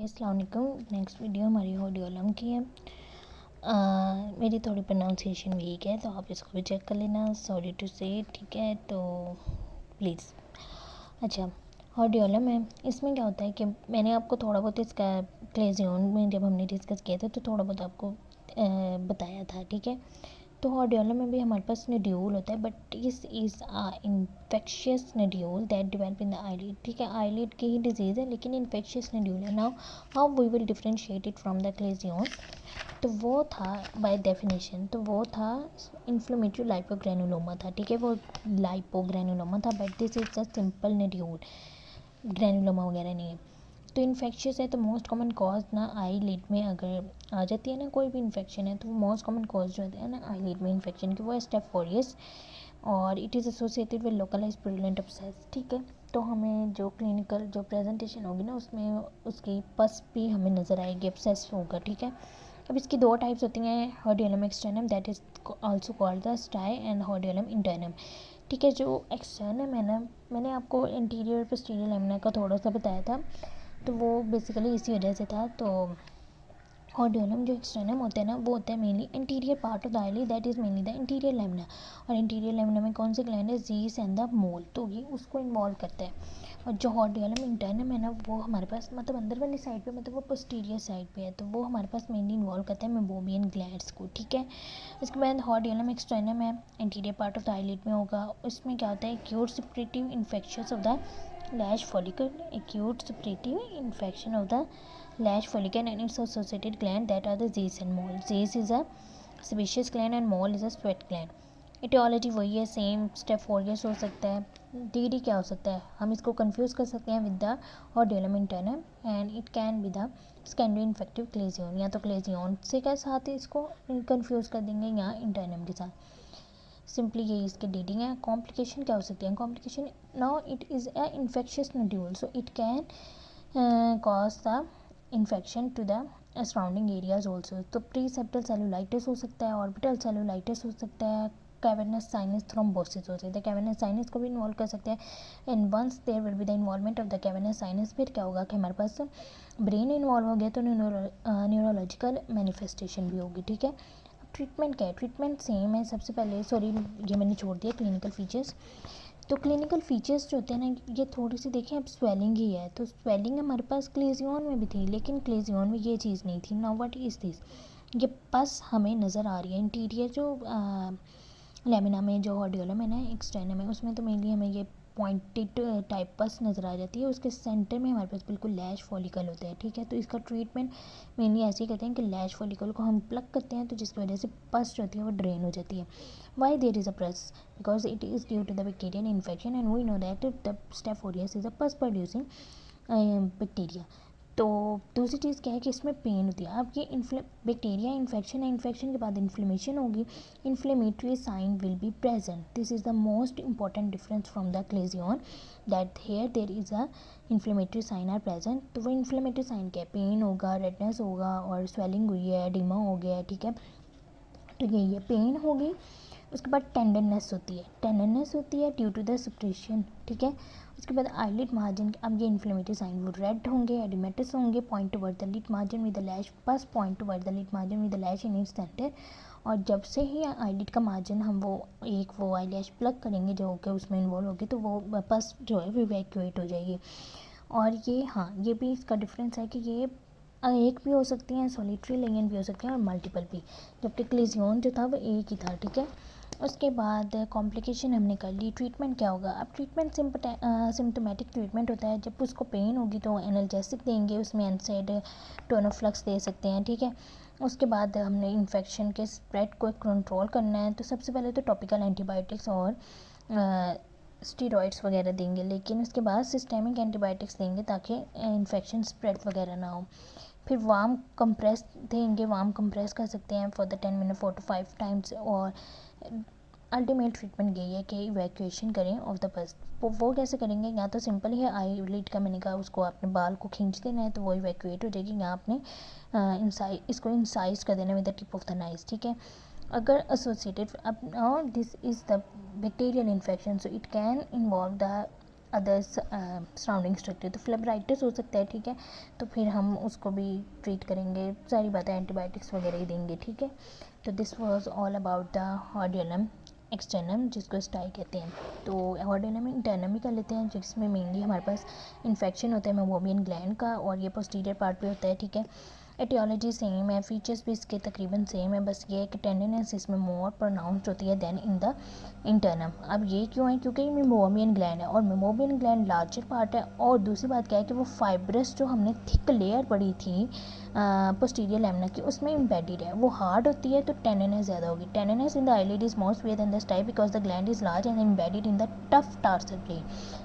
अस्सलाम वालेकुम। Next video हमारी ऑडियोलम की है। मेरी थोड़ी प्रोनाउंसिएशन वीक है तो आप इसको भी चेक कर लेना। सॉरी टू से, ठीक है, तो प्लीज़। अच्छा, ऑडियोलम है, इसमें क्या होता है कि मैंने आपको थोड़ा बहुत इसका क्लेजियन में जब हमने डिस्कस किया था तो थोड़ा बहुत आपको बताया था, ठीक है। तो ऑडियोलम में भी हमारे पास नड्यूल होता है, but this is infectious nodule that develop in the eyelid, ठीक है। आईलिड की ही डिजीज़ है लेकिन इन्फेक्शियस नड्यूल है। Now how we will differentiate it from the chalazion. तो वो था बाय डेफिनेशन, तो वो था इन्फ्लेमेटरी लाइपोग्रेनुलोमा था, ठीक है। वो लाइपोग्रेनुलोमा था, but this is a simple nodule, granuloma वगैरह नहीं है। तो इन्फेक्शियस है तो मोस्ट कॉमन कॉज ना आई लिड में अगर आ जाती है ना कोई भी इन्फेक्शन है तो वो मोस्ट कॉमन कॉज जो होता है ना आई लिड में इन्फेक्शन की वो है स्टेफ ऑरियस, और it is associated with localise prevalent abscess, ठीक है। तो हमें जो क्लिनिकल जो प्रेजेंटेशन होगी ना उसमें उसकी पस भी हमें नज़र आएगी, एब्सेस होगा, ठीक है। अब इसकी दो टाइप्स होती हैं, hordeolum externum that is also called the stye and hordeolum internum, ठीक है। जो एक्सटर्नम है ना, मैंने आपको इंटीरियर पोस्टीरियर लैमिना का थोड़ा सा बताया था, तो वो बेसिकली इसी वजह से था। तो ऑडियोलम जो एक्सटर्नम होता है ना वो होता है mainly interior part of the eyelid that is mainly the interior lamina, और इंटीरियर लैमिना में कौन से ग्लैंड है, जीस एंड द मोल, तो ये उसको इन्वॉल्व करता है। और जो ऑडियोलम इंटर्नम है ना वो हमारे पास मतलब अंदर वाली साइड पे, मतलब वो पोस्टीरियर साइड पे है, तो वो हमारे पास मेनली इन्वॉल्व करता है मेबोबियन ग्लैंड्स को, ठीक है। इसके बाद ऑडियोलम एक्सटर्नम है, interior part of the eyelid में होगा। उसमें क्या होता है, acute separative infections of the lash follicle, acute separative infection of the lash follicle and its associated gland that are the Zeiss and mole. Zeiss is a sebaceous gland and mole is a sweat gland. Aetiology वही है, same step aureus हो सकता है। D क्या हो सकता है, हम इसको कंफ्यूज कर सकते हैं with the hordeolum internum and it can be the secondary infective chalazion, या तो क्लेजियन से के साथ इसको कंफ्यूज कर देंगे या इंटर्नम के साथ। सिंपली यही इसके डीडिंग है। कॉम्प्लिकेशन क्या हो सकती है, complication now it is a infectious nodule so it can cause the infection to the surrounding areas also. तो प्री सेप्टल सेलुलाइटिस हो सकता है, ऑर्बिटल सेलुलाइटिस हो सकता है, कैवर्नस साइनस थ्रोम्बोसिस हो सकता है, कैवर्नस साइनस को भी इन्वॉल्व कर सकते हैं। And once there will be the involvement of the cavernous sinus, फिर क्या होगा कि हमारे पास ब्रेन इन्वॉल्व हो गया तो न्यूरोलॉजिकल मैनिफेस्टेशन भी होगी, ठीक है। ट्रीटमेंट क्या है, ट्रीटमेंट सेम है। सबसे पहले सॉरी ये मैंने छोड़ दिया क्लिनिकल फीचर्स। तो क्लिनिकल फीचर्स जो होते हैं ना ये थोड़ी सी देखें, अब स्वेलिंग ही है, तो स्वेलिंग हमारे पास क्लेजियन में भी थी लेकिन क्लेजियन में ये चीज़ नहीं थी। नाउ व्हाट इज़ दिस, ये पस हमें नज़र आ रही है। इंटीरियर जो लेमिना में जो ऑडियोलम है ना एक्सटर्नम है उसमें तो मेनली हमें ये पॉइंटेड टाइप पस नज़र आ जाती है। उसके सेंटर में हमारे पास बिल्कुल लैश फॉलिकल होता है, ठीक है। तो इसका ट्रीटमेंट मेनली ऐसे ही करते हैं कि लैश फॉलिकल को हम प्लग करते हैं तो जिसकी वजह से पस जो होती है वो ड्रेन हो जाती है। Y there is a pus, because it is due to the bacterial infection and we know that the staph aureus is a pus producing bacteria. तो दूसरी चीज़ क्या है कि इसमें पेन होती है। अब ये बैक्टीरिया इन्फेक्शन है, इन्फेक्शन के बाद इन्फ्लेमेशन होगी, inflammatory sign will be present. This is the most important difference from the chalazion that here there is a inflammatory sign are present. तो वो इन्फ्लेमेटरी साइन क्या है, पेन होगा, रेडनेस होगा और स्वेलिंग हुई है, एडिमा हो गया है, ठीक है। तो ये पेन होगी। उसके बाद टेंडरनेस होती है, टेंडरनेस होती है ड्यू टू द सप्रेशन, ठीक है। उसके बाद आईलिड मार्जिन, अब ये इन्फ्लेमेटरी साइन वो रेड होंगे, एडिमेटिस होंगे, point toward the lid margin with the lash, बस point toward the lid margin with the lash in its centre. और जब से ही आईलिड का मार्जिन हम वो आई लैश प्लग करेंगे जो होकर उसमें इन्वॉल्व होगी तो वो बस जो है वो इवैक्यूएट हो जाएगी। और ये हाँ ये भी इसका डिफरेंस है कि ये एक भी हो सकती हैं, सॉलिटरी लेगियन भी हो सकती हैं और मल्टीपल भी, जबकि क्लेजियन जो था वो एक ही था, ठीक है। उसके बाद कॉम्प्लिकेशन हमने कर ली। ट्रीटमेंट क्या होगा, अब ट्रीटमेंट सिम्टोमेटिक ट्रीटमेंट होता है। जब उसको पेन होगी तो एनाल्जेसिक देंगे, उसमें एनसाइड टोनोफ्लक्स दे सकते हैं, ठीक है। उसके बाद हमने इन्फेक्शन के स्प्रेड को कंट्रोल करना है तो सबसे पहले तो टॉपिकल एंटीबायोटिक्स और स्टीरॉइड्स वगैरह देंगे, लेकिन उसके बाद सिस्टेमिक एंटीबायोटिक्स देंगे ताकि इन्फेक्शन स्प्रेड वगैरह ना हो। फिर वार्म कंप्रेस देंगे, वार्म कंप्रेस कर सकते हैं for the 10 minute 4 to 5 times. और अल्टीमेट ट्रीटमेंट यही है कि इवैक्यूएशन करें ऑफ द पस। वो कैसे करेंगे, या तो सिंपल है आईलिड का मैंने कहा उसको आपने बाल को खींच देना है तो वो इवैक्यूएट हो जाएगी, या आपने इसको इंसाइज कर देना with the tip of the knife, ठीक है। अगर एसोसिएटेड, अब this is the bacterial infection so it can involve the others surrounding structure, तो फ्लेबराइटिस हो सकता है, ठीक है। तो फिर हम उसको भी ट्रीट करेंगे, सारी बातें एंटीबायोटिक्स वगैरह ही देंगे, ठीक है। तो this was all about the hordeolum externum, जिसको स्टाई कहते हैं। तो हार्डियलम इंटरनम भी कर लेते हैं, जिसमें मेनली हमारे पास इन्फेक्शन होता है मेमोबियन ग्लैंड का, और ये पोस्टीरियर पार्ट पे होता है, ठीक है। एटियोलॉजी सेम है, फीचर्स भी इसके तकरीबन सेम है, बस ये है कि टेंडरनेस इसमें मोर प्रोनाउंस्ड होती है देन इन द इंटरनम। अब ये क्यों है? क्योंकि ये मेमोबियन ग्लैंड है, और मेमोबियन ग्लैंड लार्जर पार्ट है, और दूसरी बात क्या है कि वो फाइब्रस जो हमने थिक लेयर पड़ी थी पोस्टीरियर लैमिना की, उसमें इम्बेडेड है, वो हार्ड होती है, तो टेंडरनेस ज़्यादा होगी। Tenderness in the eyelid is most where than the stye because the gland is large and embedded in the tough tarsal plate,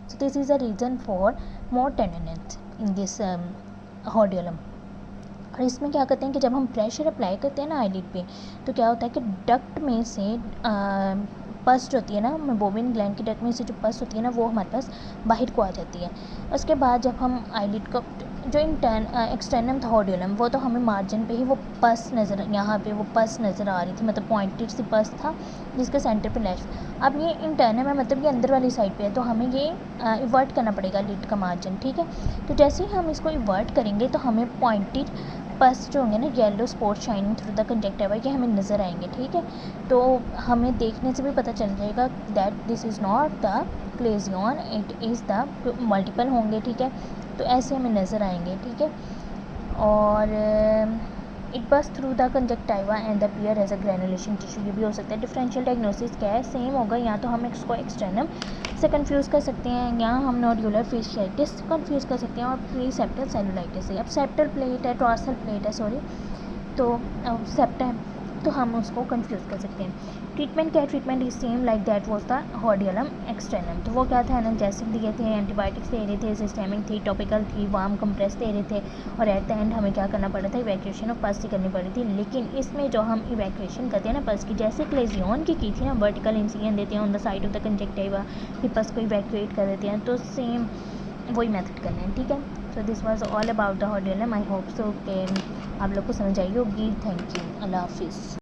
so this is the reason for more tenderness in this hordeolum. और इसमें क्या करते हैं कि जब हम pressure apply करते हैं ना आईलिड पे, तो क्या होता है कि डक्ट में से पस जो होती है ना, मेमोबियन ग्लैंड की डक्ट में से जो पस होती है ना, वो हमारे पास बाहर को आ जाती है। उसके बाद जब हम आईलिड को जो एक्सटर्नम था हार्डियलम, वो तो हमें मार्जिन पे ही वो पस नज़र, यहाँ पे वो पस नज़र आ रही थी, मतलब पॉइंटेड सी पस था जिसके सेंटर पे लैश। अब ये इंटर्नम है, मतलब ये अंदर वाली साइड पे है, तो हमें ये इवर्ट करना पड़ेगा लिड का मार्जिन, ठीक है। तो जैसे ही हम इसको इवर्ट करेंगे तो हमें पॉइंटेड पस जो होंगे ना, yellow spot shining through the conjunctiva, ये हमें नज़र आएंगे, ठीक है। तो हमें देखने से भी पता चल जाएगा that this is not the Claisen, it is the multiple होंगे, ठीक है। तो ऐसे हमें नज़र आएंगे, ठीक है। और इट बस through the conjunctiva and the appear as a granulation tissue, ये भी हो सकता है। डिफरेंशियल डायग्नोसिस क्या है? सेम होगा, या तो हम इसको एक्सटर्नम से कंफ्यूज कर सकते हैं, या हम नोड्यूलर फेशियाइटिस कंफ्यूज कर सकते हैं, और प्री सेप्टल सेलुलाइटिस से। अब सेप्टल प्लेट है, टॉर्सल प्लेट है, सॉरी, तो सेप्टा है, तो हम उसको कंफ्यूज कर सकते हैं। ट्रीटमेंट क्या है? Treatment is same like that was the hordeolum externum. तो वो क्या था? एनाल्जेसिक दिए थे, एंटीबायोटिक्स दे रहे थे, सिस्टेमिक थी, टॉपिकल थी, वार्म कंप्रेस दे रहे थे, और एट द एंड हमें क्या करना पड़ा था? इवैक्यूएशन ऑफ पस ही करनी पड़ी थी। लेकिन इसमें जो हम इवैक्यूएशन करते हैं ना पस की, जैसे क्लेजियन की थी ना, वर्टिकल इंसिजन देते हैं on the side of the conjunctiva, फिर पस को इवैक्यूएट कर देते हैं, तो सेम वही मेथड करना है, ठीक है। So this was all about the hordeolum. I hope so कि आप लोग को समझ आई होगी। थैंक यू, अल्लाह हाफिज़।